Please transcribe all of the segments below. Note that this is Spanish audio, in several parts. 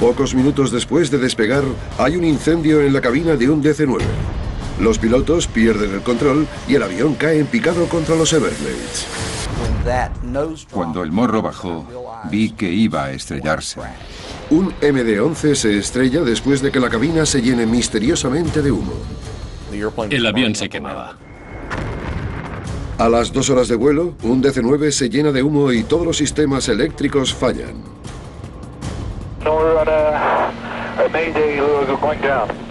Pocos minutos después de despegar, hay un incendio en la cabina de un DC-9. Los pilotos pierden el control y el avión cae en picado contra los Everglades. Cuando el morro bajó, vi que iba a estrellarse. Un MD-11 se estrella después de que la cabina se llene misteriosamente de humo. El avión se quemaba. A las 2 horas de vuelo, un DC-9 se llena de humo y todos los sistemas eléctricos fallan.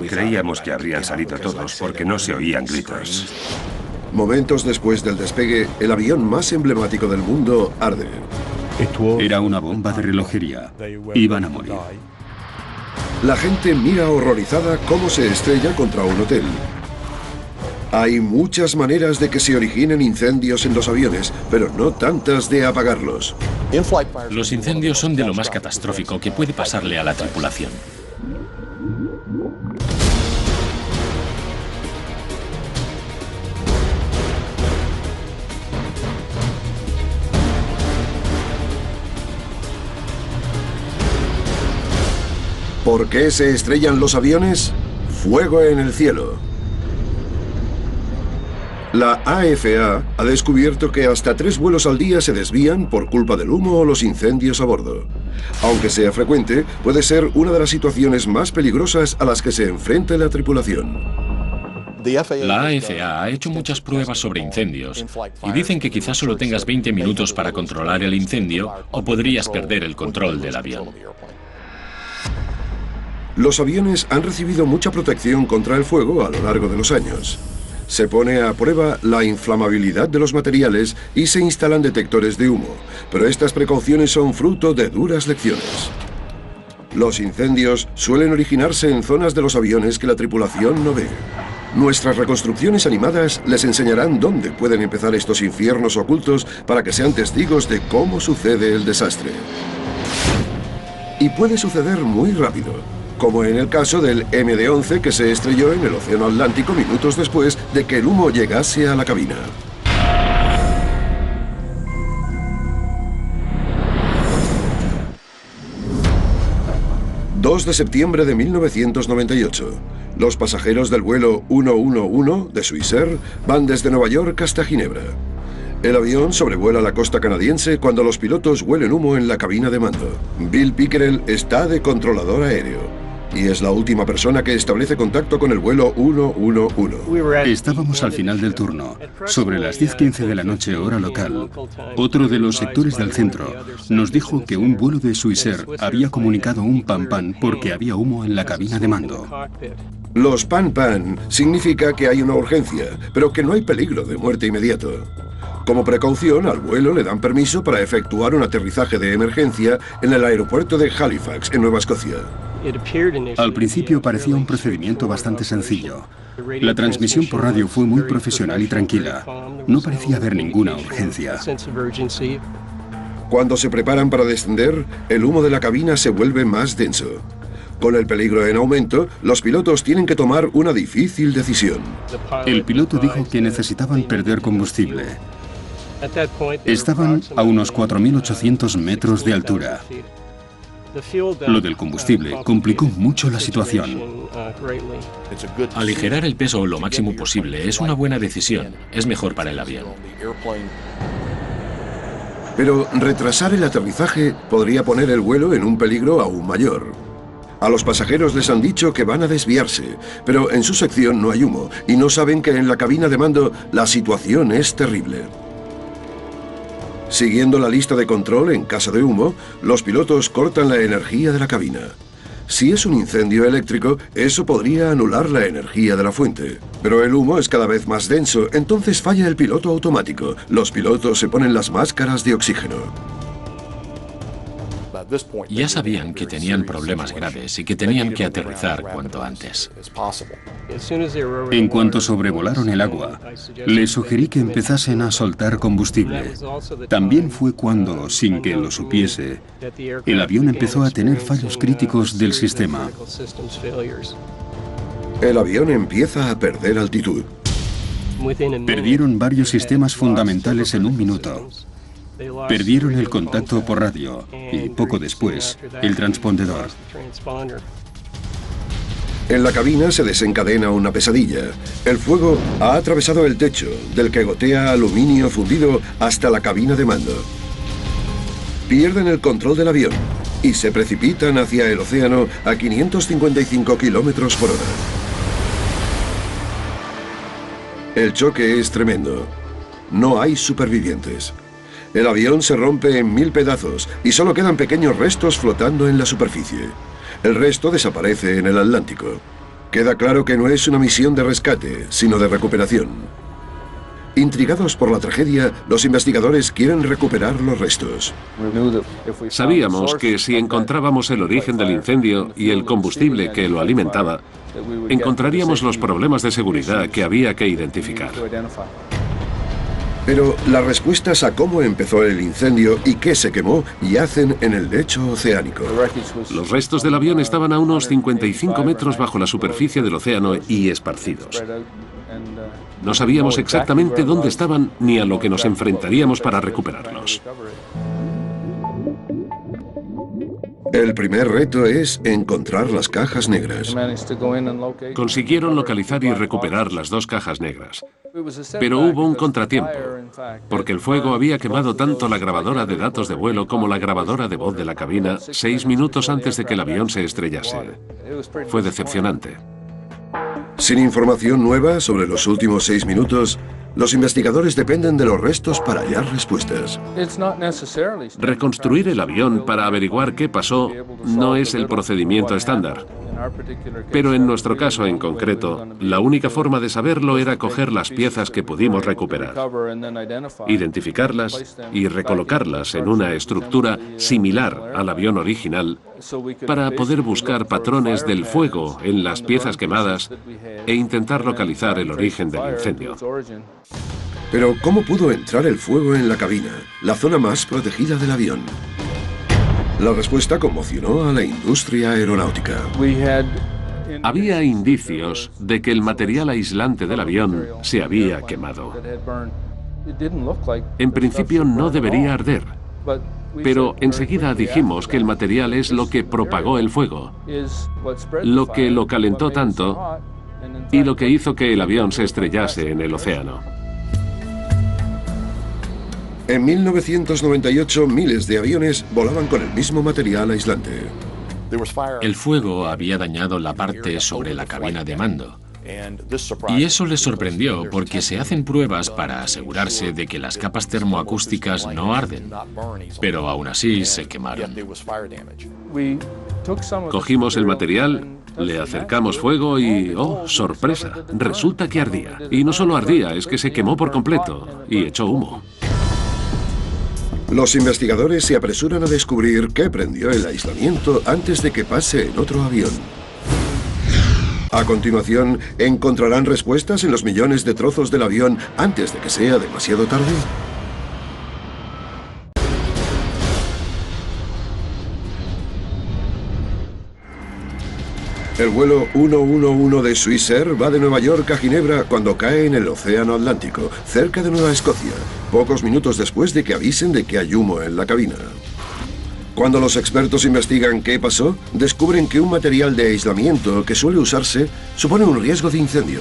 Creíamos que habrían salido todos porque no se oían gritos. Momentos después del despegue, el avión más emblemático del mundo arde. Era una bomba de relojería. Iban a morir. La gente mira horrorizada cómo se estrella contra un hotel. Hay muchas maneras de que se originen incendios en los aviones, pero no tantas de apagarlos. Los incendios son de lo más catastrófico que puede pasarle a la tripulación. ¿Por qué se estrellan los aviones? Fuego en el cielo. La AFA ha descubierto que hasta 3 vuelos al día se desvían por culpa del humo o los incendios a bordo. Aunque sea frecuente, puede ser una de las situaciones más peligrosas a las que se enfrenta la tripulación. La AFA ha hecho muchas pruebas sobre incendios y dicen que quizás solo tengas 20 minutos para controlar el incendio o podrías perder el control del avión. Los aviones han recibido mucha protección contra el fuego a lo largo de los años. Se pone a prueba la inflamabilidad de los materiales y se instalan detectores de humo, pero estas precauciones son fruto de duras lecciones. Los incendios suelen originarse en zonas de los aviones que la tripulación no ve. Nuestras reconstrucciones animadas les enseñarán dónde pueden empezar estos infiernos ocultos para que sean testigos de cómo sucede el desastre. Y puede suceder muy rápido, como en el caso del MD-11 que se estrelló en el Océano Atlántico minutos después de que el humo llegase a la cabina. ...2 de septiembre de 1998... Los pasajeros del vuelo 111 de Swissair van desde Nueva York hasta Ginebra. El avión sobrevuela la costa canadiense cuando los pilotos huelen humo en la cabina de mando. Bill Pickerel está de controlador aéreo y es la última persona que establece contacto con el vuelo 111. Estábamos al final del turno, sobre las 10:15 de la noche hora local. Otro de los sectores del centro nos dijo que un vuelo de Swissair había comunicado un pan-pan porque había humo en la cabina de mando. Los pan-pan significa que hay una urgencia, pero que no hay peligro de muerte inmediato. Como precaución, al vuelo le dan permiso para efectuar un aterrizaje de emergencia en el aeropuerto de Halifax, en Nueva Escocia. Al principio parecía un procedimiento bastante sencillo. La transmisión por radio fue muy profesional y tranquila. No parecía haber ninguna urgencia. Cuando se preparan para descender, el humo de la cabina se vuelve más denso. Con el peligro en aumento, los pilotos tienen que tomar una difícil decisión. El piloto dijo que necesitaban perder combustible. Estaban a unos 4.800 metros de altura. Lo del combustible complicó mucho la situación. Aligerar el peso lo máximo posible es una buena decisión. Es mejor para el avión. Pero retrasar el aterrizaje podría poner el vuelo en un peligro aún mayor. A los pasajeros les han dicho que van a desviarse, pero en su sección no hay humo y no saben que en la cabina de mando la situación es terrible. Siguiendo la lista de control en caso de humo, los pilotos cortan la energía de la cabina. Si es un incendio eléctrico, eso podría anular la energía de la fuente. Pero el humo es cada vez más denso, entonces falla el piloto automático. Los pilotos se ponen las máscaras de oxígeno. Ya sabían que tenían problemas graves y que tenían que aterrizar cuanto antes. En cuanto sobrevolaron el agua, les sugerí que empezasen a soltar combustible. También fue cuando, sin que lo supiese, el avión empezó a tener fallos críticos del sistema. El avión empieza a perder altitud. Perdieron varios sistemas fundamentales en un minuto. Perdieron el contacto por radio y poco después el transpondedor. En la cabina se desencadena una pesadilla. El fuego ha atravesado el techo, del que gotea aluminio fundido hasta la cabina de mando. Pierden el control del avión y se precipitan hacia el océano a 555 kilómetros por hora. El choque es tremendo. No hay supervivientes. El avión se rompe en 1000 pedazos y solo quedan pequeños restos flotando en la superficie. El resto desaparece en el Atlántico. Queda claro que no es una misión de rescate, sino de recuperación. Intrigados por la tragedia, los investigadores quieren recuperar los restos. Sabíamos que si encontrábamos el origen del incendio y el combustible que lo alimentaba, encontraríamos los problemas de seguridad que había que identificar. Pero las respuestas a cómo empezó el incendio y qué se quemó yacen en el lecho oceánico. Los restos del avión estaban a unos 55 metros bajo la superficie del océano y esparcidos. No sabíamos exactamente dónde estaban ni a lo que nos enfrentaríamos para recuperarlos. El primer reto es encontrar las cajas negras. Consiguieron localizar y recuperar las 2 cajas negras. Pero hubo un contratiempo, porque el fuego había quemado tanto la grabadora de datos de vuelo como la grabadora de voz de la cabina 6 minutos antes de que el avión se estrellase. Fue decepcionante. Sin información nueva sobre los últimos 6 minutos, los investigadores dependen de los restos para hallar respuestas. Reconstruir el avión para averiguar qué pasó no es el procedimiento estándar. Pero en nuestro caso en concreto, la única forma de saberlo era coger las piezas que pudimos recuperar, identificarlas y recolocarlas en una estructura similar al avión original para poder buscar patrones del fuego en las piezas quemadas e intentar localizar el origen del incendio. Pero ¿cómo pudo entrar el fuego en la cabina, la zona más protegida del avión? La respuesta conmocionó a la industria aeronáutica. Había indicios de que el material aislante del avión se había quemado. En principio no debería arder, pero enseguida dijimos que el material es lo que propagó el fuego, lo que lo calentó tanto y lo que hizo que el avión se estrellase en el océano. En 1998, miles de aviones volaban con el mismo material aislante. El fuego había dañado la parte sobre la cabina de mando. Y eso les sorprendió porque se hacen pruebas para asegurarse de que las capas termoacústicas no arden, pero aún así se quemaron. Cogimos el material, le acercamos fuego y, ¡oh, sorpresa! Resulta que ardía. Y no solo ardía, es que se quemó por completo y echó humo. Los investigadores se apresuran a descubrir qué prendió el aislamiento antes de que pase en otro avión. A continuación, ¿encontrarán respuestas en los millones de trozos del avión antes de que sea demasiado tarde? El vuelo 111 de Swissair va de Nueva York a Ginebra cuando cae en el Océano Atlántico, cerca de Nueva Escocia, pocos minutos después de que avisen de que hay humo en la cabina. Cuando los expertos investigan qué pasó, descubren que un material de aislamiento que suele usarse supone un riesgo de incendio.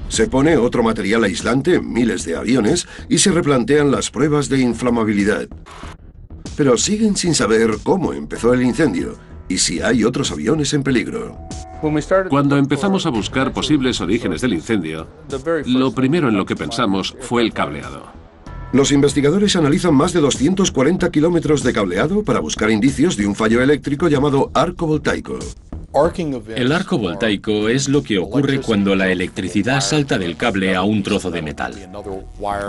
Se pone otro material aislante en miles de aviones y se replantean las pruebas de inflamabilidad. Pero siguen sin saber cómo empezó el incendio y si hay otros aviones en peligro. Cuando empezamos a buscar posibles orígenes del incendio, lo primero en lo que pensamos fue el cableado. Los investigadores analizan más de 240 kilómetros de cableado para buscar indicios de un fallo eléctrico llamado arco voltaico. El arco voltaico es lo que ocurre cuando la electricidad salta del cable a un trozo de metal.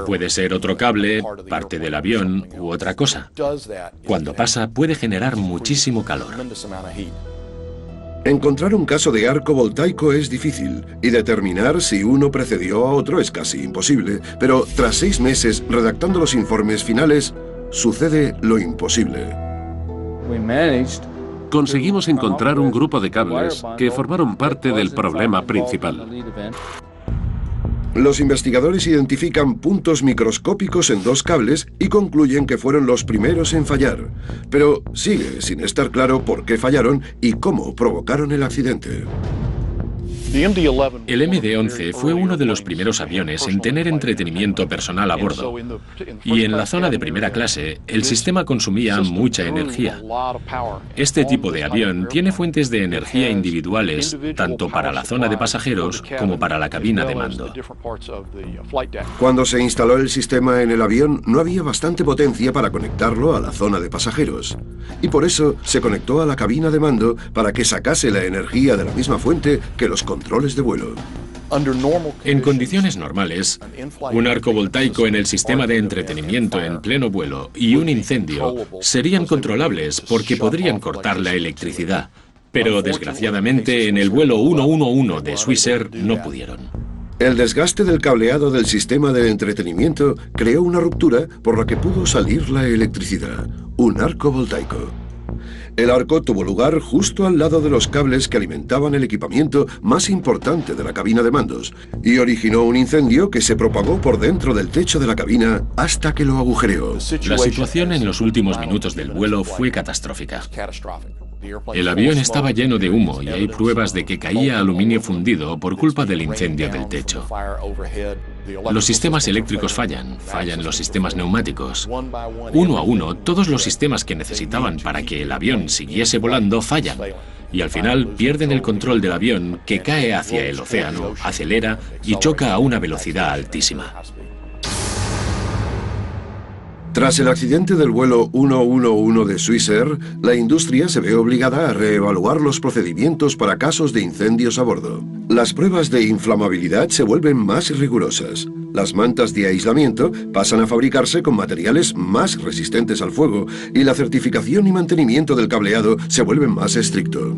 Puede ser otro cable, parte del avión u otra cosa. Cuando pasa puede generar muchísimo calor. Encontrar un caso de arco voltaico es difícil y determinar si uno precedió a otro es casi imposible, pero tras 6 meses redactando los informes finales, sucede lo imposible. Conseguimos encontrar un grupo de cables que formaron parte del problema principal. Los investigadores identifican puntos microscópicos en dos cables y concluyen que fueron los primeros en fallar. Pero sigue sin estar claro por qué fallaron y cómo provocaron el accidente. El MD-11 fue uno de los primeros aviones en tener entretenimiento personal a bordo. Y en la zona de primera clase, el sistema consumía mucha energía. Este tipo de avión tiene fuentes de energía individuales, tanto para la zona de pasajeros como para la cabina de mando. Cuando se instaló el sistema en el avión, no había bastante potencia para conectarlo a la zona de pasajeros. Y por eso se conectó a la cabina de mando para que sacase la energía de la misma fuente que los controles de vuelo. En condiciones normales, un arco voltaico en el sistema de entretenimiento en pleno vuelo y un incendio serían controlables porque podrían cortar la electricidad. Pero desgraciadamente en el vuelo 111 de Swissair no pudieron. El desgaste del cableado del sistema de entretenimiento creó una ruptura por la que pudo salir la electricidad, un arco voltaico. El arco tuvo lugar justo al lado de los cables que alimentaban el equipamiento más importante de la cabina de mandos y originó un incendio que se propagó por dentro del techo de la cabina hasta que lo agujereó. La situación en los últimos minutos del vuelo fue catastrófica. El avión estaba lleno de humo y hay pruebas de que caía aluminio fundido por culpa del incendio del techo. Los sistemas eléctricos fallan los sistemas neumáticos. Uno a uno, todos los sistemas que necesitaban para que el avión siguiese volando fallan. Y al final pierden el control del avión que cae hacia el océano, acelera y choca a una velocidad altísima. Tras el accidente del vuelo 111 de Swissair, la industria se ve obligada a reevaluar los procedimientos para casos de incendios a bordo. Las pruebas de inflamabilidad se vuelven más rigurosas. Las mantas de aislamiento pasan a fabricarse con materiales más resistentes al fuego y la certificación y mantenimiento del cableado se vuelven más estricto.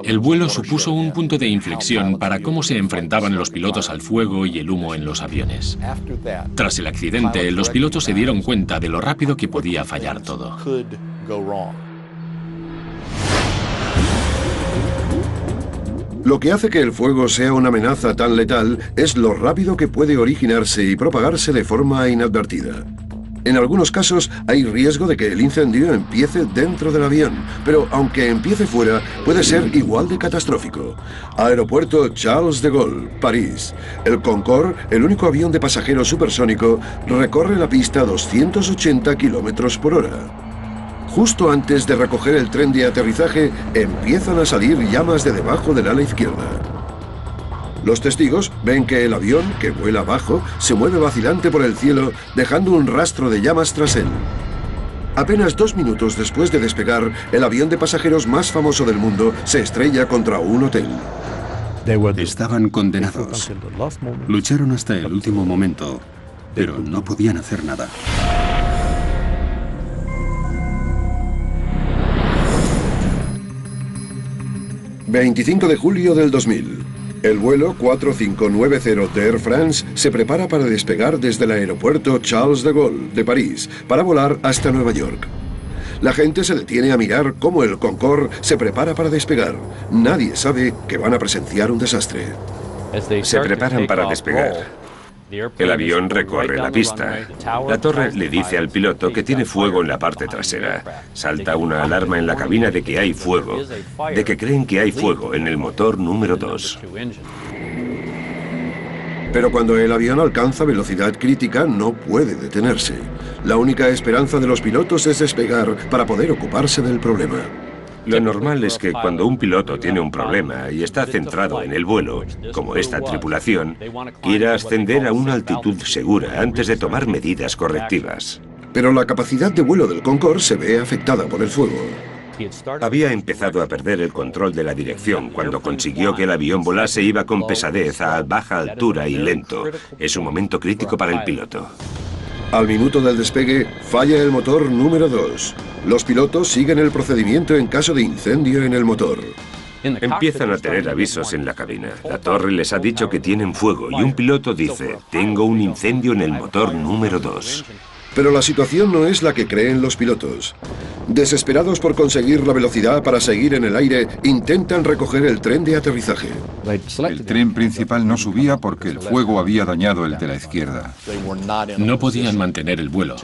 El vuelo supuso un punto de inflexión para cómo se enfrentaban los pilotos al fuego y el humo en los aviones. Tras el accidente, los pilotos se dieron cuenta de lo rápido que podía fallar todo. Lo que hace que el fuego sea una amenaza tan letal es lo rápido que puede originarse y propagarse de forma inadvertida. En algunos casos hay riesgo de que el incendio empiece dentro del avión, pero aunque empiece fuera, puede ser igual de catastrófico. Aeropuerto Charles de Gaulle, París. El Concorde, el único avión de pasajeros supersónico, recorre la pista a 280 km por hora. Justo antes de recoger el tren de aterrizaje, empiezan a salir llamas de debajo del ala izquierda. Los testigos ven que el avión, que vuela bajo, se mueve vacilante por el cielo, dejando un rastro de llamas tras él. Apenas 2 minutos después de despegar, el avión de pasajeros más famoso del mundo se estrella contra un hotel. Estaban condenados. Lucharon hasta el último momento, pero no podían hacer nada. ...25 de julio del 2000... El vuelo 4590 de Air France se prepara para despegar desde el aeropuerto Charles de Gaulle de París para volar hasta Nueva York. La gente se detiene a mirar cómo el Concorde se prepara para despegar. Nadie sabe que van a presenciar un desastre. Se preparan para despegar. El avión recorre la pista. La torre le dice al piloto que tiene fuego en la parte trasera. Salta una alarma en la cabina de que hay fuego, de que creen que hay fuego en el motor número 2. Pero cuando el avión alcanza velocidad crítica, no puede detenerse. La única esperanza de los pilotos es despegar para poder ocuparse del problema. Lo normal es que cuando un piloto tiene un problema y está centrado en el vuelo, como esta tripulación, quiera ascender a una altitud segura antes de tomar medidas correctivas. Pero la capacidad de vuelo del Concorde se ve afectada por el fuego. Había empezado a perder el control de la dirección cuando consiguió que el avión volase. Iba con pesadez a baja altura y lento. Es un momento crítico para el piloto. Al minuto del despegue, falla el motor número 2. Los pilotos siguen el procedimiento en caso de incendio en el motor. Empiezan a tener avisos en la cabina. La torre les ha dicho que tienen fuego y un piloto dice: tengo un incendio en el motor número 2. Pero la situación no es la que creen los pilotos. Desesperados por conseguir la velocidad para seguir en el aire, intentan recoger el tren de aterrizaje. El tren principal no subía porque el fuego había dañado el de la izquierda. No podían mantener el vuelo.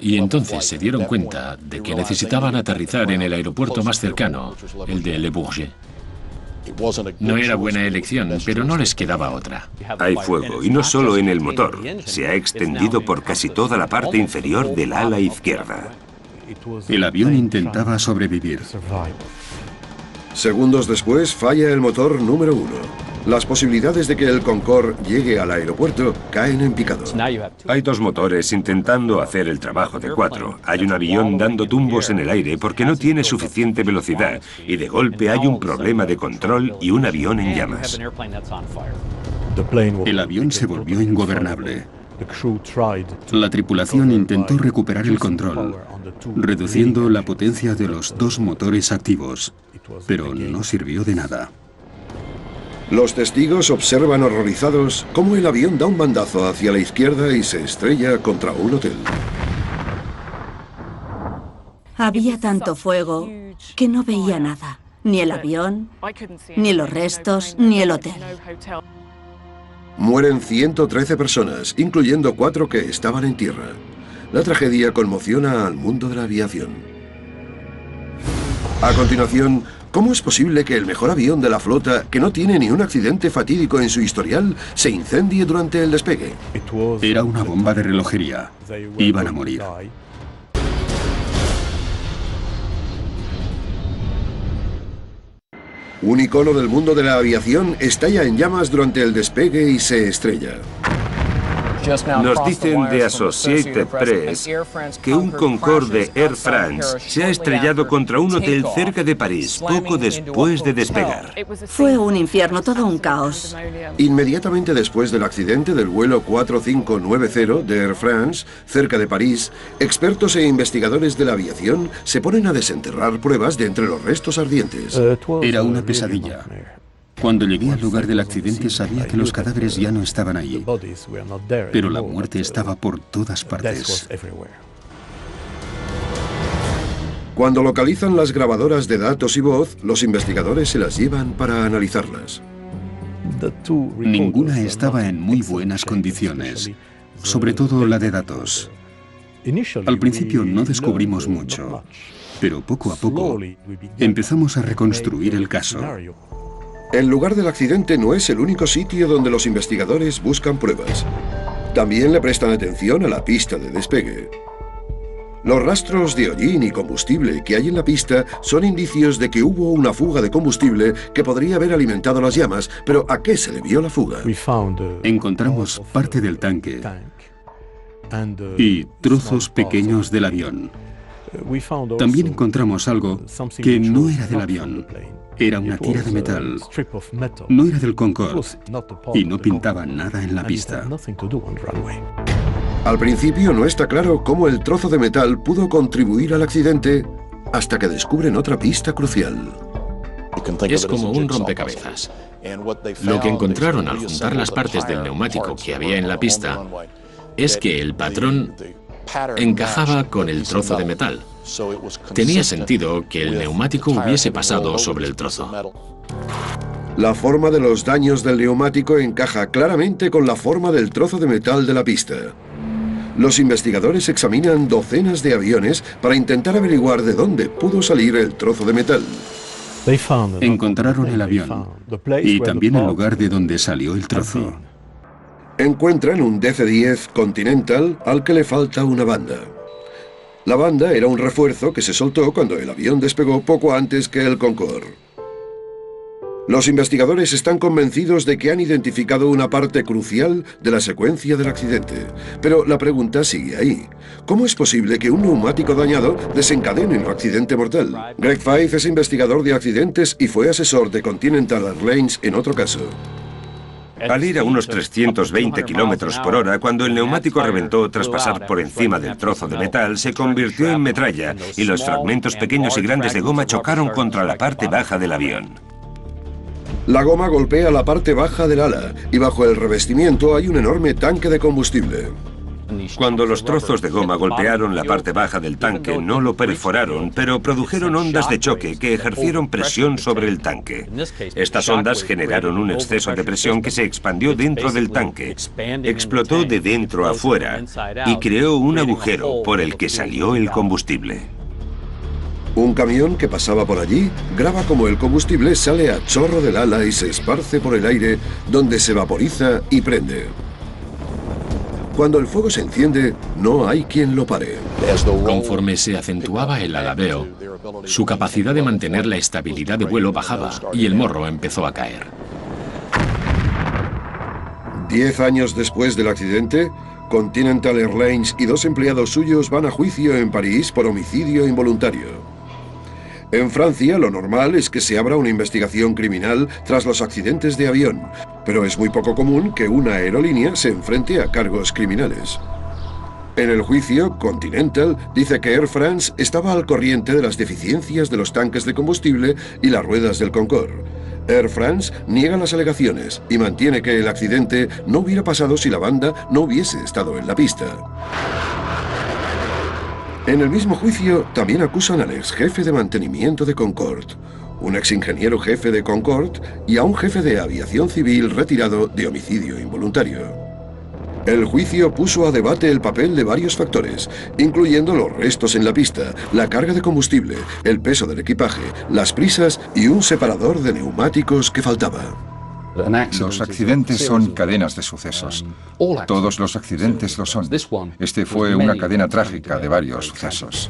Y entonces se dieron cuenta de que necesitaban aterrizar en el aeropuerto más cercano, el de Le Bourget. No era buena elección, pero no les quedaba otra. Hay fuego, y no solo en el motor. Se ha extendido por casi toda la parte inferior del ala izquierda. El avión intentaba sobrevivir. Segundos después, falla el motor número 1. Las posibilidades de que el Concorde llegue al aeropuerto caen en picado. Hay 2 motores intentando hacer el trabajo de 4. Hay un avión dando tumbos en el aire porque no tiene suficiente velocidad y de golpe hay un problema de control y un avión en llamas. El avión se volvió ingobernable. La tripulación intentó recuperar el control, reduciendo la potencia de los 2 motores activos, pero no sirvió de nada. Los testigos observan horrorizados cómo el avión da un bandazo hacia la izquierda y se estrella contra un hotel. Había tanto fuego que no veía nada, ni el avión, ni los restos, ni el hotel. Mueren 113 personas, incluyendo 4 que estaban en tierra. La tragedia conmociona al mundo de la aviación. A continuación, ¿cómo es posible que el mejor avión de la flota, que no tiene ni un accidente fatídico en su historial, se incendie durante el despegue? Era una bomba de relojería. Iban a morir. Un icono del mundo de la aviación estalla en llamas durante el despegue y se estrella. Nos dicen de Associated Press que un Concorde de Air France se ha estrellado contra un hotel cerca de París poco después de despegar. Fue un infierno, todo un caos. Inmediatamente después del accidente del vuelo 4590 de Air France, cerca de París, expertos e investigadores de la aviación se ponen a desenterrar pruebas de entre los restos ardientes. Era una pesadilla. Cuando llegué al lugar del accidente sabía que los cadáveres ya no estaban allí, pero la muerte estaba por todas partes. Cuando localizan las grabadoras de datos y voz, los investigadores se las llevan para analizarlas. Ninguna estaba en muy buenas condiciones, sobre todo la de datos. Al principio no descubrimos mucho, pero poco a poco empezamos a reconstruir el caso. El lugar del accidente no es el único sitio donde los investigadores buscan pruebas. También le prestan atención a la pista de despegue. Los rastros de hollín y combustible que hay en la pista son indicios de que hubo una fuga de combustible que podría haber alimentado las llamas, pero ¿a qué se debió la fuga? Encontramos parte del tanque y trozos pequeños del avión. También encontramos algo que no era del avión. Era una tira de metal. No era del Concorde y no pintaba nada en la pista. Al principio no está claro cómo el trozo de metal pudo contribuir al accidente hasta que descubren otra pista crucial. Es como un rompecabezas. Lo que encontraron al juntar las partes del neumático que había en la pista es que el patrón encajaba con el trozo de metal. Tenía sentido que el neumático hubiese pasado sobre el trozo. La forma de los daños del neumático encaja claramente con la forma del trozo de metal de la pista. Los investigadores examinan docenas de aviones para intentar averiguar de dónde pudo salir el trozo de metal. Encontraron el avión y también el lugar de donde salió el trozo. Encuentran un DC-10 Continental al que le falta una banda. La banda era un refuerzo que se soltó cuando el avión despegó poco antes que el Concorde. Los investigadores están convencidos de que han identificado una parte crucial de la secuencia del accidente. Pero la pregunta sigue ahí. ¿Cómo es posible que un neumático dañado desencadene un accidente mortal? Greg Feith es investigador de accidentes y fue asesor de Continental Airlines en otro caso. Al ir a unos 320 kilómetros por hora, cuando el neumático reventó tras pasar por encima del trozo de metal, se convirtió en metralla y los fragmentos pequeños y grandes de goma chocaron contra la parte baja del avión. La goma golpea la parte baja del ala y bajo el revestimiento hay un enorme tanque de combustible. Cuando los trozos de goma golpearon la parte baja del tanque, no lo perforaron, pero produjeron ondas de choque que ejercieron presión sobre el tanque. Estas ondas generaron un exceso de presión que se expandió dentro del tanque, explotó de dentro a fuera y creó un agujero por el que salió el combustible. Un camión que pasaba por allí graba como el combustible sale a chorro del ala y se esparce por el aire, donde se vaporiza y prende. Cuando el fuego se enciende, no hay quien lo pare. Conforme se acentuaba el alabeo, su capacidad de mantener la estabilidad de vuelo bajaba y el morro empezó a caer. 10 años después del accidente, Continental Airlines y 2 empleados suyos van a juicio en París por homicidio involuntario. En Francia, lo normal es que se abra una investigación criminal tras los accidentes de avión, pero es muy poco común que una aerolínea se enfrente a cargos criminales. En el juicio, Continental dice que Air France estaba al corriente de las deficiencias de los tanques de combustible y las ruedas del Concorde. Air France niega las alegaciones y mantiene que el accidente no hubiera pasado si la banda no hubiese estado en la pista. En el mismo juicio, también acusan al ex jefe de mantenimiento de Concorde, un ex ingeniero jefe de Concorde y a un jefe de aviación civil retirado de homicidio involuntario. El juicio puso a debate el papel de varios factores, incluyendo los restos en la pista, la carga de combustible, el peso del equipaje, las prisas y un separador de neumáticos que faltaba. Los accidentes son cadenas de sucesos. Todos los accidentes lo son. Este fue una cadena trágica de varios sucesos.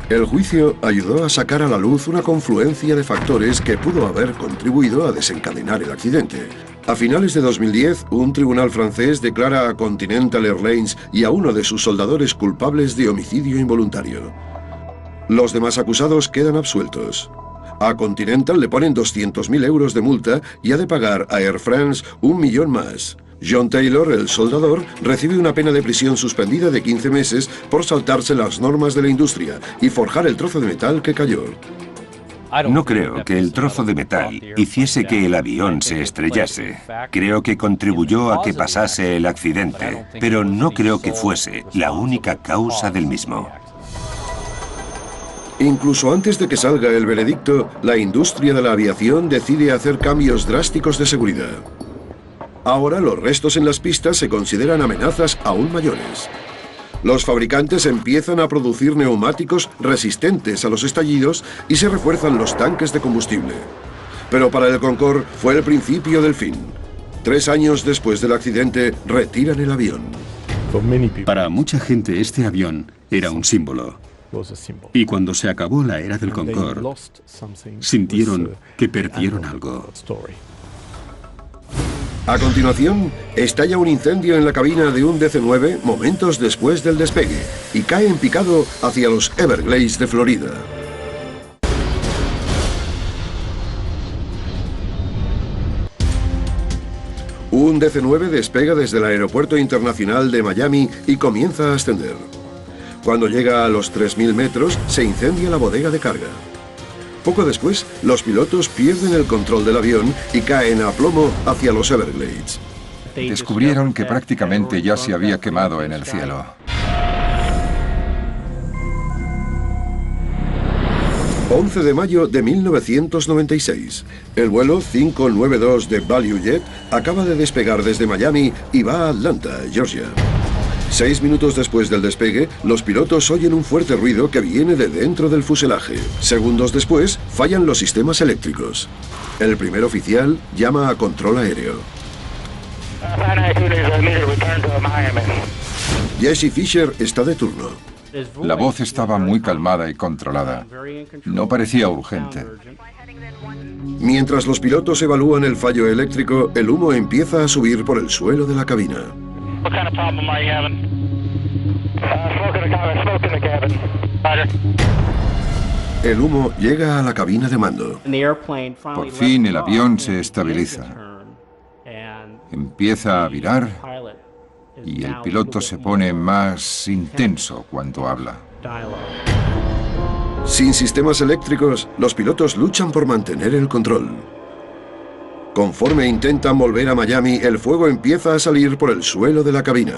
El juicio ayudó a sacar a la luz una confluencia de factores que pudo haber contribuido a desencadenar el accidente. A finales de 2010, un tribunal francés declara a Continental Airlines y a uno de sus soldadores culpables de homicidio involuntario. Los demás acusados quedan absueltos. A Continental le ponen 200.000 euros de multa y ha de pagar a Air France 1 millón más. John Taylor, el soldador, recibe una pena de prisión suspendida de 15 meses por saltarse las normas de la industria y forjar el trozo de metal que cayó. No creo que el trozo de metal hiciese que el avión se estrellase. Creo que contribuyó a que pasase el accidente, pero no creo que fuese la única causa del mismo. Incluso antes de que salga el veredicto, la industria de la aviación decide hacer cambios drásticos de seguridad. Ahora los restos en las pistas se consideran amenazas aún mayores. Los fabricantes empiezan a producir neumáticos resistentes a los estallidos y se refuerzan los tanques de combustible. Pero para el Concorde fue el principio del fin. 3 años después del accidente, retiran el avión. Para mucha gente este avión era un símbolo. Y cuando se acabó la era del Concorde, sintieron que perdieron algo. A continuación, estalla un incendio en la cabina de un DC-9 momentos después del despegue y cae en picado hacia los Everglades de Florida. Un DC-9 despega desde el Aeropuerto Internacional de Miami y comienza a ascender. Cuando llega a los 3.000 metros, se incendia la bodega de carga. Poco después, los pilotos pierden el control del avión y caen a plomo hacia los Everglades. Descubrieron que prácticamente ya se había quemado en el cielo. ...11 de mayo de 1996. El vuelo 592 de ValueJet acaba de despegar desde Miami y va a Atlanta, Georgia. 6 minutos después del despegue, los pilotos oyen un fuerte ruido que viene de dentro del fuselaje. Segundos después, fallan los sistemas eléctricos. El primer oficial llama a control aéreo. Jesse Fisher está de turno. La voz estaba muy calmada y controlada. No parecía urgente. Mientras los pilotos evalúan el fallo eléctrico, el humo empieza a subir por el suelo de la cabina. El humo llega a la cabina de mando. Por fin el avión se estabiliza. Empieza a virar y el piloto se pone más intenso cuando habla. Sin sistemas eléctricos, los pilotos luchan por mantener el control. Conforme intentan volver a Miami, el fuego empieza a salir por el suelo de la cabina.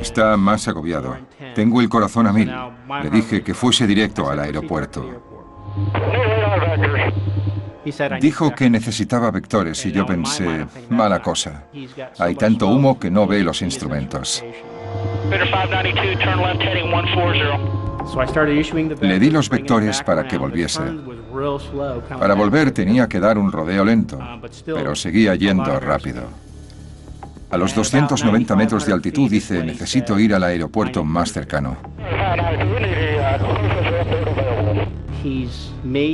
Está más agobiado. Tengo el corazón a 1000. Le dije que fuese directo al aeropuerto. Dijo que necesitaba vectores y yo pensé, mala cosa. Hay tanto humo que no ve los instrumentos. Le di los vectores para que volviese. Para volver tenía que dar un rodeo lento, pero seguía yendo rápido. A los 290 metros de altitud dice, necesito ir al aeropuerto más cercano.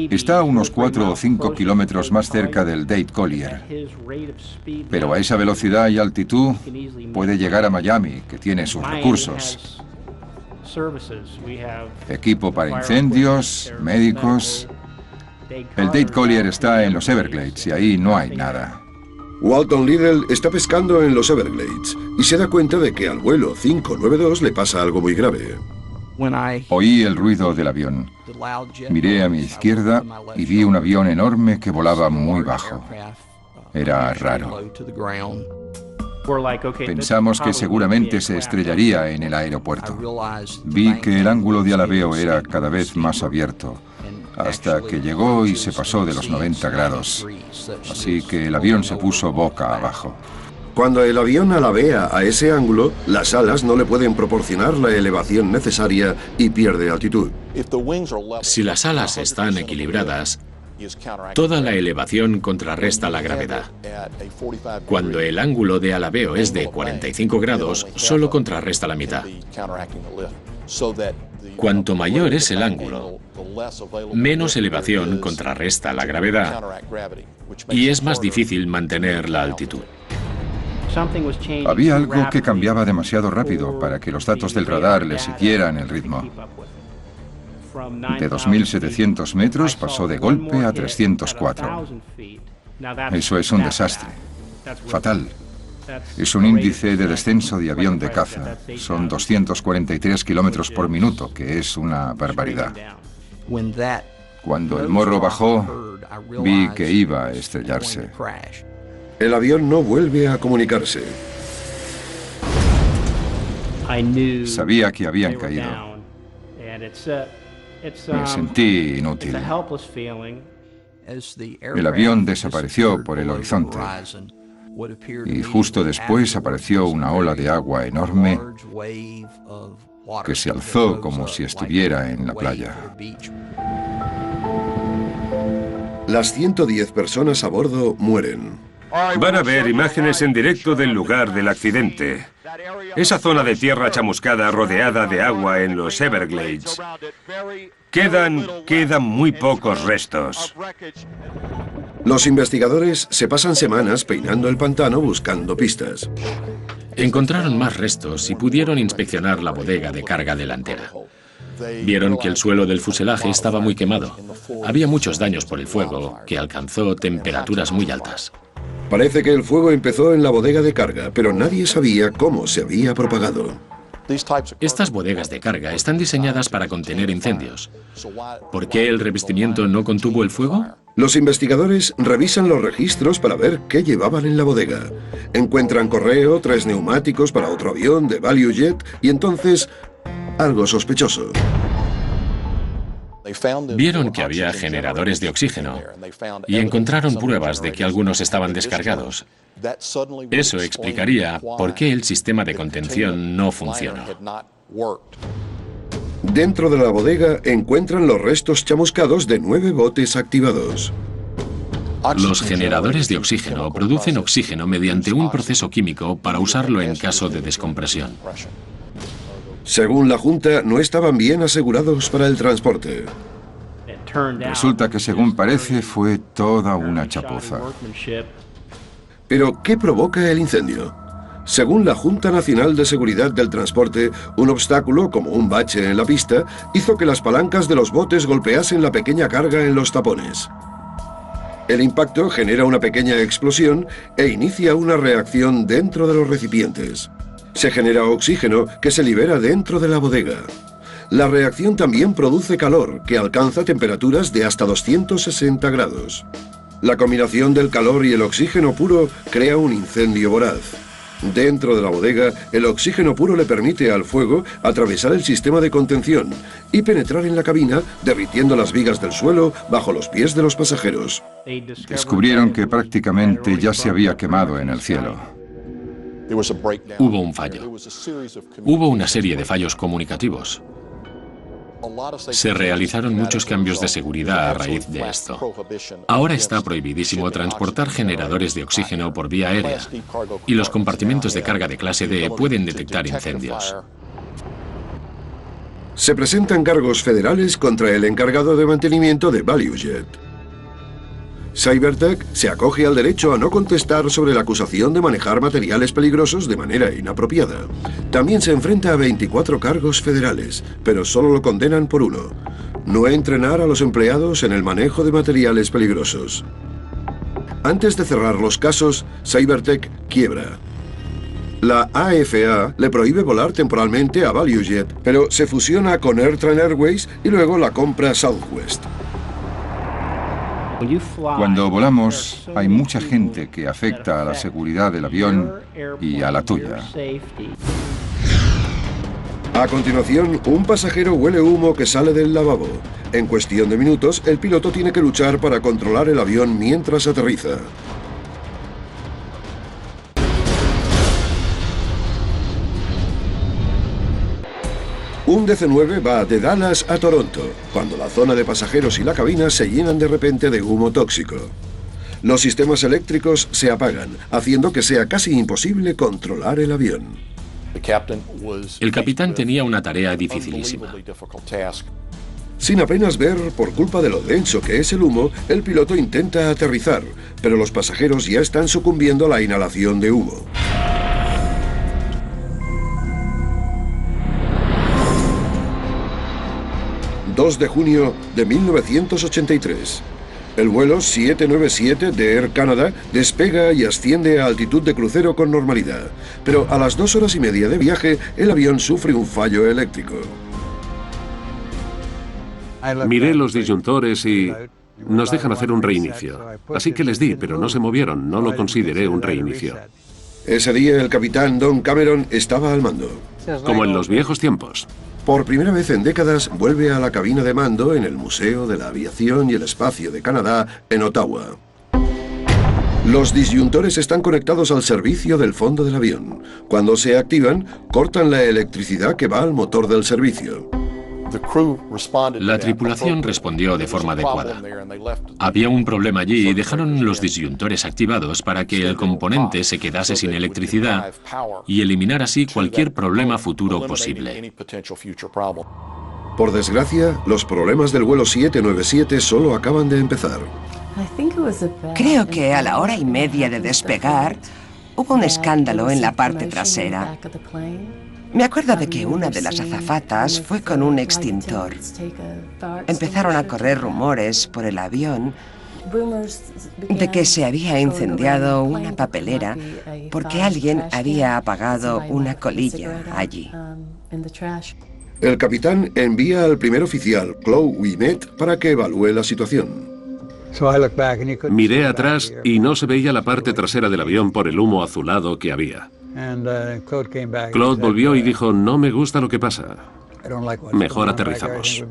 Está a unos 4 o 5 kilómetros más cerca del Dade Collier. Pero a esa velocidad y altitud puede llegar a Miami, que tiene sus recursos. Equipo para incendios, médicos. El Dade Collier está en los Everglades y ahí no hay nada. Walton Liddell está pescando en los Everglades y se da cuenta de que al vuelo 592 le pasa algo muy grave. Oí el ruido del avión. Miré a mi izquierda y vi un avión enorme que volaba muy bajo. Era raro. Pensamos que seguramente se estrellaría en el aeropuerto. Vi que el ángulo de alabeo era cada vez más abierto, hasta que llegó y se pasó de los 90 grados. Así que el avión se puso boca abajo. Cuando el avión alabea a ese ángulo, las alas no le pueden proporcionar la elevación necesaria y pierde altitud. Si las alas están equilibradas, toda la elevación contrarresta la gravedad. Cuando el ángulo de alabeo es de 45 grados, solo contrarresta la mitad. Cuanto mayor es el ángulo, menos elevación contrarresta la gravedad y es más difícil mantener la altitud. Había algo que cambiaba demasiado rápido para que los datos del radar le siguieran el ritmo. De 2.700 metros pasó de golpe a 304. Eso es un desastre. Fatal. Es un índice de descenso de avión de caza. Son 243 kilómetros por minuto, que es una barbaridad. Cuando el morro bajó, vi que iba a estrellarse. El avión no vuelve a comunicarse. Sabía que habían caído. Me sentí inútil. El avión desapareció por el horizonte. Y justo después apareció una ola de agua enorme que se alzó como si estuviera en la playa. Las 110 personas a bordo mueren. Van a ver imágenes en directo del lugar del accidente. Esa zona de tierra chamuscada rodeada de agua en los Everglades. Quedan muy pocos restos. Los investigadores se pasan semanas peinando el pantano buscando pistas. Encontraron más restos y pudieron inspeccionar la bodega de carga delantera. Vieron que el suelo del fuselaje estaba muy quemado. Había muchos daños por el fuego, que alcanzó temperaturas muy altas. Parece que el fuego empezó en la bodega de carga, pero nadie sabía cómo se había propagado. Estas bodegas de carga están diseñadas para contener incendios. ¿Por qué el revestimiento no contuvo el fuego? Los investigadores revisan los registros para ver qué llevaban en la bodega. Encuentran correo, 3 neumáticos para otro avión de Value Jet y entonces algo sospechoso. Vieron que había generadores de oxígeno y encontraron pruebas de que algunos estaban descargados. Eso explicaría por qué el sistema de contención no funcionó. Dentro de la bodega encuentran los restos chamuscados de 9 botes activados. Los generadores de oxígeno producen oxígeno mediante un proceso químico para usarlo en caso de descompresión. Según la Junta, no estaban bien asegurados para el transporte. Resulta que, según parece, fue toda una chapuza. ¿Pero qué provoca el incendio? Según la Junta Nacional de Seguridad del Transporte, un obstáculo, como un bache en la pista, hizo que las palancas de los botes golpeasen la pequeña carga en los tapones. El impacto genera una pequeña explosión e inicia una reacción dentro de los recipientes. Se genera oxígeno que se libera dentro de la bodega. La reacción también produce calor, que alcanza temperaturas de hasta 260 grados. La combinación del calor y el oxígeno puro crea un incendio voraz. Dentro de la bodega, el oxígeno puro le permite al fuego atravesar el sistema de contención y penetrar en la cabina, derritiendo las vigas del suelo bajo los pies de los pasajeros. Descubrieron que prácticamente ya se había quemado en el cielo. Hubo un fallo. Hubo una serie de fallos comunicativos. Se realizaron muchos cambios de seguridad a raíz de esto. Ahora está prohibidísimo transportar generadores de oxígeno por vía aérea y los compartimentos de carga de clase D pueden detectar incendios. Se presentan cargos federales contra el encargado de mantenimiento de ValueJet. Cybertech se acoge al derecho a no contestar sobre la acusación de manejar materiales peligrosos de manera inapropiada. También se enfrenta a 24 cargos federales, pero solo lo condenan por uno: no entrenar a los empleados en el manejo de materiales peligrosos. Antes de cerrar los casos, Cybertech quiebra. La AFA le prohíbe volar temporalmente a ValueJet, pero se fusiona con AirTran Airways y luego la compra Southwest. Cuando volamos, hay mucha gente que afecta a la seguridad del avión y a la tuya. A continuación, un pasajero huele humo que sale del lavabo. En cuestión de minutos, el piloto tiene que luchar para controlar el avión mientras aterriza. Un DC-9 va de Dallas a Toronto, cuando la zona de pasajeros y la cabina se llenan de repente de humo tóxico. Los sistemas eléctricos se apagan, haciendo que sea casi imposible controlar el avión. El capitán tenía una tarea dificilísima. Sin apenas ver, por culpa de lo denso que es el humo, el piloto intenta aterrizar, pero los pasajeros ya están sucumbiendo a la inhalación de humo. ...2 de junio de 1983. El vuelo 797 de Air Canada despega y asciende a altitud de crucero con normalidad. Pero a las 2 horas y media de viaje, el avión sufre un fallo eléctrico. Miré los disyuntores y nos dejan hacer un reinicio. Así que les di, pero no se movieron. No lo consideré un reinicio. Ese día el capitán Don Cameron estaba al mando. Como en los viejos tiempos. Por primera vez en décadas vuelve a la cabina de mando en el Museo de la Aviación y el Espacio de Canadá, en Ottawa. Los disyuntores están conectados al servicio del fondo del avión. Cuando se activan, cortan la electricidad que va al motor del servicio. La tripulación respondió de forma adecuada. Había un problema allí y dejaron los disyuntores activados para que el componente se quedase sin electricidad y eliminar así cualquier problema futuro posible. Por desgracia, los problemas del vuelo 797 solo acaban de empezar. Creo que a la hora y media de despegar, hubo un escándalo en la parte trasera. Me acuerdo de que una de las azafatas fue con un extintor. Empezaron a correr rumores por el avión de que se había incendiado una papelera porque alguien había apagado una colilla allí. El capitán envía al primer oficial, Claude Ouimet, para que evalúe la situación. Miré atrás y no se veía la parte trasera del avión por el humo azulado que había. Claude volvió y dijo, no me gusta lo que pasa. Mejor aterrizamos.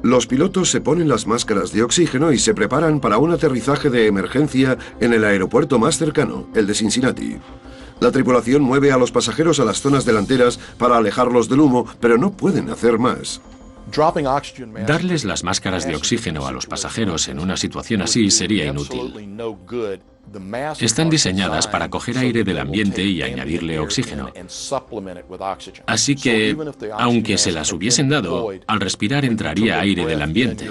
Los pilotos se ponen las máscaras de oxígeno y se preparan para un aterrizaje de emergencia en el aeropuerto más cercano, el de Cincinnati. La tripulación mueve a los pasajeros a las zonas delanteras para alejarlos del humo, pero no pueden hacer más. Darles las máscaras de oxígeno a los pasajeros en una situación así sería inútil. Están diseñadas para coger aire del ambiente y añadirle oxígeno. Así que, aunque se las hubiesen dado, al respirar entraría aire del ambiente.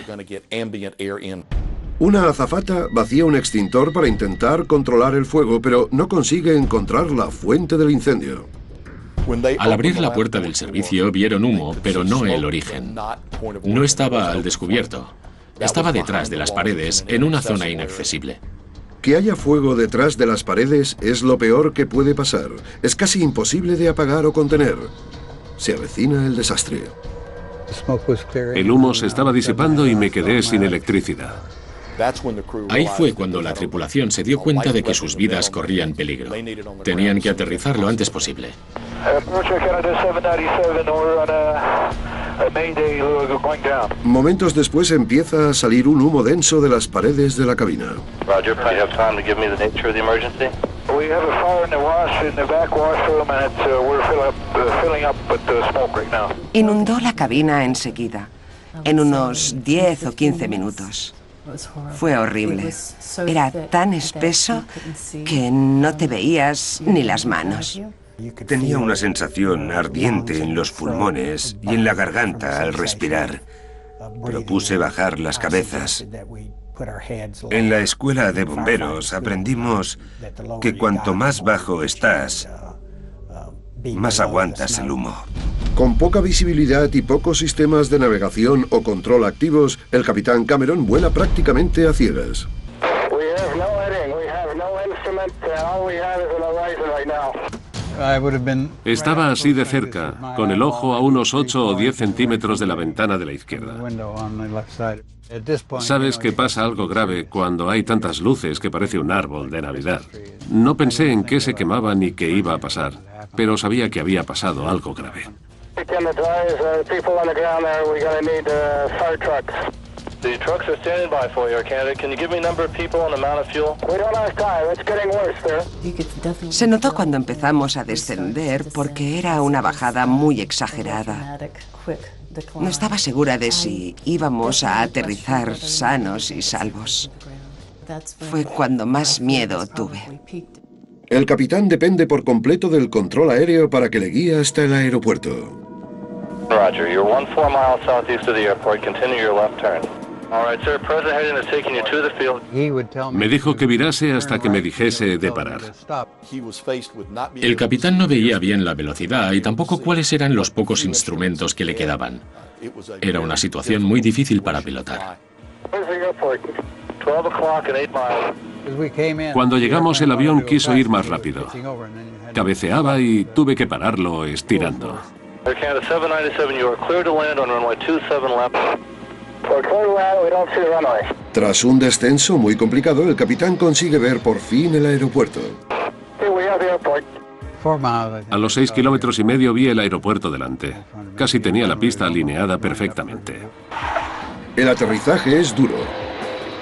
Una azafata vacía un extintor para intentar controlar el fuego, pero no consigue encontrar la fuente del incendio. Al abrir la puerta del servicio vieron humo, pero no el origen. No estaba al descubierto. Estaba detrás de las paredes, en una zona inaccesible. Que haya fuego detrás de las paredes es lo peor que puede pasar. Es casi imposible de apagar o contener. Se avecina el desastre. El humo se estaba disipando y me quedé sin electricidad. Ahí fue cuando la tripulación se dio cuenta de que sus vidas corrían peligro. Tenían que aterrizar lo antes posible. Momentos después empieza a salir un humo denso de las paredes de la cabina. Inundó la cabina enseguida, en unos 10 o 15 minutos. Fue horrible. Era tan espeso que no te veías ni las manos. Tenía una sensación ardiente en los pulmones y en la garganta al respirar. Propuse bajar las cabezas. En la escuela de bomberos aprendimos que cuanto más bajo estás, más aguantas el humo. Con poca visibilidad y pocos sistemas de navegación o control activos, el capitán Cameron vuela prácticamente a ciegas. Estaba así de cerca, con el ojo a unos 8 o 10 centímetros de la ventana de la izquierda. Sabes que pasa algo grave cuando hay tantas luces que parece un árbol de Navidad. No pensé en qué se quemaba ni qué iba a pasar, pero sabía que había pasado algo grave. Se notó cuando empezamos a descender porque era una bajada muy exagerada. No estaba segura de si íbamos a aterrizar sanos y salvos. Fue cuando más miedo tuve. El capitán depende por completo del control aéreo para que le guíe hasta el aeropuerto. Roger, you're 14 miles southeast of the airport. Continue your left turn. All right, sir. Present heading is taking you to the field. Me dijo que virase hasta que me dijese de parar. El capitán no veía bien la velocidad y tampoco cuáles eran los pocos instrumentos que le quedaban. Era una situación muy difícil para pilotar. Cuando llegamos, el avión quiso ir más rápido. Cabeceaba y tuve que pararlo estirando. Air Canada 797, you are clear to land on runway 27 left. We're clear to land, we don't see the runway. Tras un descenso muy complicado, el capitán consigue ver por fin el aeropuerto. Here we have the airport. A los 6,5 kilómetros vi el aeropuerto delante. Casi tenía la pista alineada perfectamente. El aterrizaje es duro.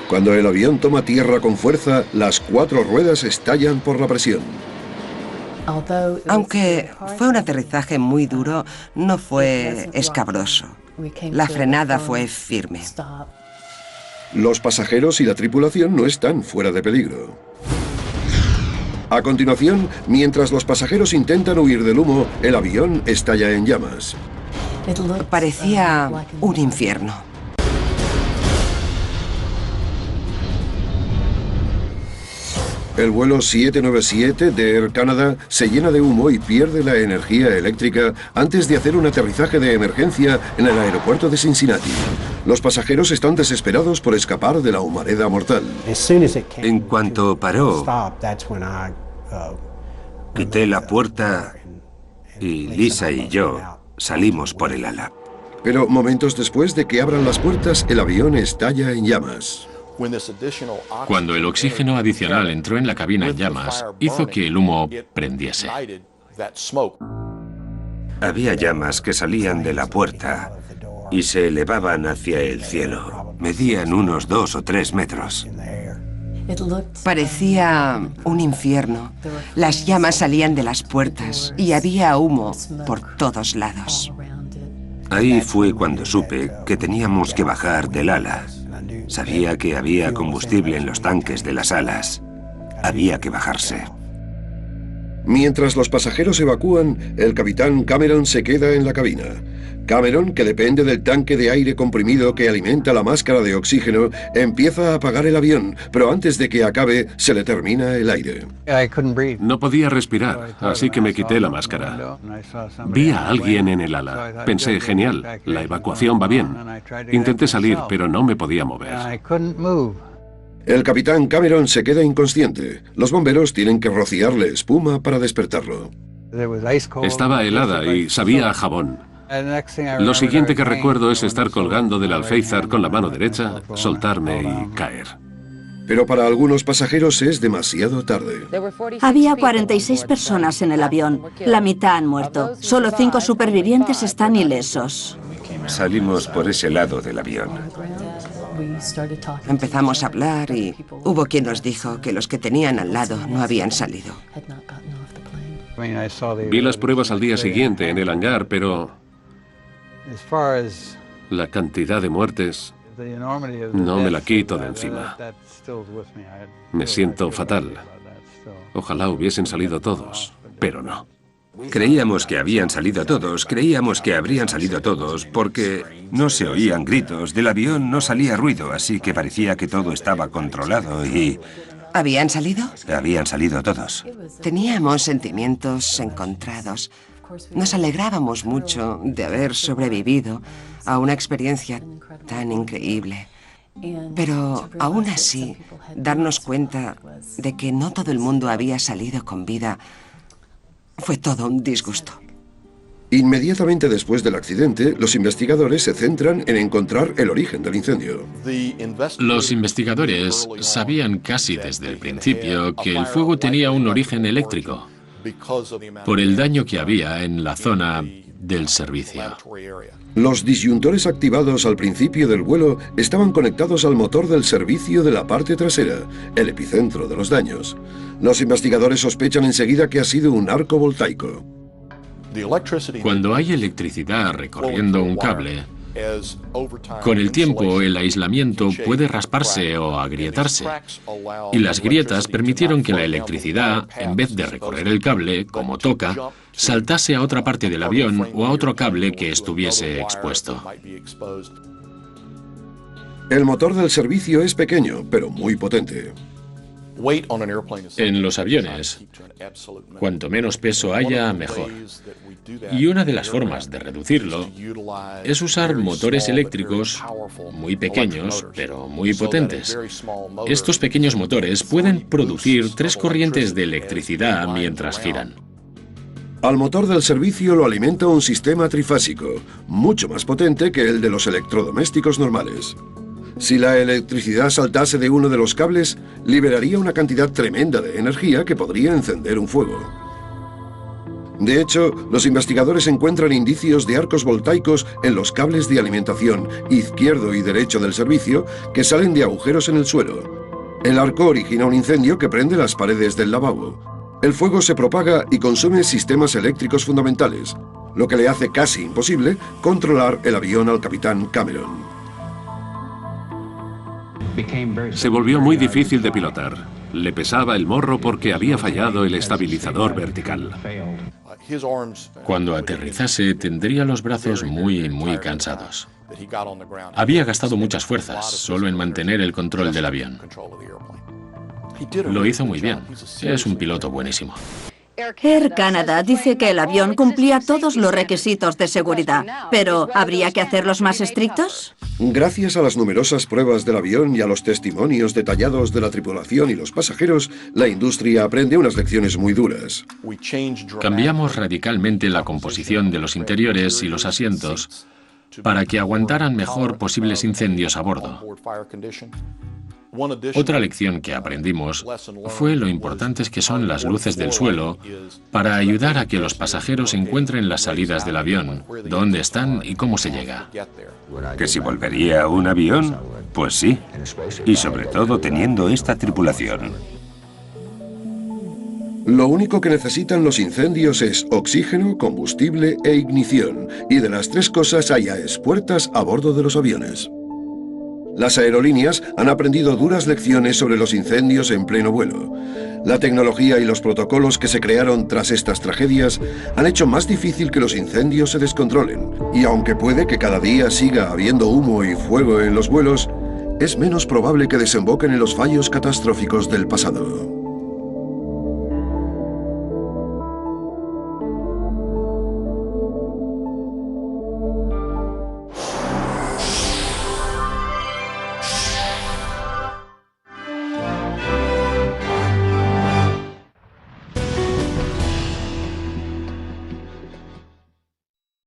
Cuando el avión toma tierra con fuerza, las 4 ruedas estallan por la presión. Aunque fue un aterrizaje muy duro, no fue escabroso. La frenada fue firme. Los pasajeros y la tripulación no están fuera de peligro. A continuación, mientras los pasajeros intentan huir del humo, el avión estalla en llamas. Parecía un infierno. El vuelo 797 de Air Canada se llena de humo y pierde la energía eléctrica antes de hacer un aterrizaje de emergencia en el aeropuerto de Cincinnati. Los pasajeros están desesperados por escapar de la humareda mortal. En cuanto paró, quité la puerta y Lisa y yo salimos por el ala. Pero momentos después de que abran las puertas, el avión estalla en llamas. Cuando el oxígeno adicional entró en la cabina en llamas, hizo que el humo prendiese. Había llamas que salían de la puerta y se elevaban hacia el cielo. Medían unos 2 o 3 metros. Parecía un infierno. Las llamas salían de las puertas y había humo por todos lados. Ahí fue cuando supe que teníamos que bajar del ala. Sabía que había combustible en los tanques de las alas. Había que bajarse. Mientras los pasajeros evacúan, el capitán Cameron se queda en la cabina. Cameron, que depende del tanque de aire comprimido que alimenta la máscara de oxígeno, empieza a apagar el avión, pero antes de que acabe, se le termina el aire. No podía respirar, así que me quité la máscara. Vi a alguien en el ala. Pensé, genial, la evacuación va bien. Intenté salir, pero no me podía mover. El capitán Cameron se queda inconsciente. Los bomberos tienen que rociarle espuma para despertarlo. Estaba helada y sabía a jabón. Lo siguiente que recuerdo es estar colgando del alféizar con la mano derecha, soltarme y caer. Pero para algunos pasajeros es demasiado tarde. Había 46 personas en el avión. La mitad han muerto. Solo 5 supervivientes están ilesos. Salimos por ese lado del avión. Empezamos a hablar y hubo quien nos dijo que los que tenían al lado no habían salido. Vi las pruebas al día siguiente en el hangar, pero la cantidad de muertes no me la quito de encima. Me siento fatal. Ojalá hubiesen salido todos, pero no. Creíamos que habían salido todos, creíamos que habrían salido todos, porque no se oían gritos, del avión no salía ruido, así que parecía que todo estaba controlado y... ¿Habían salido? Habían salido todos. Teníamos sentimientos encontrados. Nos alegrábamos mucho de haber sobrevivido a una experiencia tan increíble. Pero aún así, darnos cuenta de que no todo el mundo había salido con vida fue todo un disgusto. Inmediatamente después del accidente, los investigadores se centran en encontrar el origen del incendio. Los investigadores sabían casi desde el principio que el fuego tenía un origen eléctrico, por el daño que había en la zona del servicio. Los disyuntores activados al principio del vuelo estaban conectados al motor del servicio de la parte trasera, el epicentro de los daños. Los investigadores sospechan enseguida que ha sido un arco voltaico. Cuando hay electricidad recorriendo un cable, con el tiempo el aislamiento puede rasparse o agrietarse, y las grietas permitieron que la electricidad, en vez de recorrer el cable, como toca, saltase a otra parte del avión o a otro cable que estuviese expuesto. El motor del servicio es pequeño, pero muy potente. En los aviones, cuanto menos peso haya, mejor. Y una de las formas de reducirlo es usar motores eléctricos muy pequeños, pero muy potentes. Estos pequeños motores pueden producir 3 corrientes de electricidad mientras giran. Al motor del servicio lo alimenta un sistema trifásico, mucho más potente que el de los electrodomésticos normales. Si la electricidad saltase de uno de los cables, liberaría una cantidad tremenda de energía que podría encender un fuego. De hecho, los investigadores encuentran indicios de arcos voltaicos en los cables de alimentación izquierdo y derecho del servicio que salen de agujeros en el suelo. El arco origina un incendio que prende las paredes del lavabo. El fuego se propaga y consume sistemas eléctricos fundamentales, lo que le hace casi imposible controlar el avión al capitán Cameron. Se volvió muy difícil de pilotar. Le pesaba el morro porque había fallado el estabilizador vertical. Cuando aterrizase, tendría los brazos muy cansados. Había gastado muchas fuerzas solo en mantener el control del avión. Lo hizo muy bien. Es un piloto buenísimo. Air Canada dice que el avión cumplía todos los requisitos de seguridad, pero ¿habría que hacerlos más estrictos? Gracias a las numerosas pruebas del avión y a los testimonios detallados de la tripulación y los pasajeros, la industria aprende unas lecciones muy duras. Cambiamos radicalmente la composición de los interiores y los asientos para que aguantaran mejor posibles incendios a bordo. Otra lección que aprendimos fue lo importantes que son las luces del suelo para ayudar a que los pasajeros encuentren las salidas del avión, dónde están y cómo se llega. ¿Que si volvería un avión? Pues sí, y sobre todo teniendo esta tripulación. Lo único que necesitan los incendios es oxígeno, combustible e ignición, y de las 3 cosas hay a espuertas a bordo de los aviones. Las aerolíneas han aprendido duras lecciones sobre los incendios en pleno vuelo. La tecnología y los protocolos que se crearon tras estas tragedias han hecho más difícil que los incendios se descontrolen. Y aunque puede que cada día siga habiendo humo y fuego en los vuelos, es menos probable que desemboquen en los fallos catastróficos del pasado.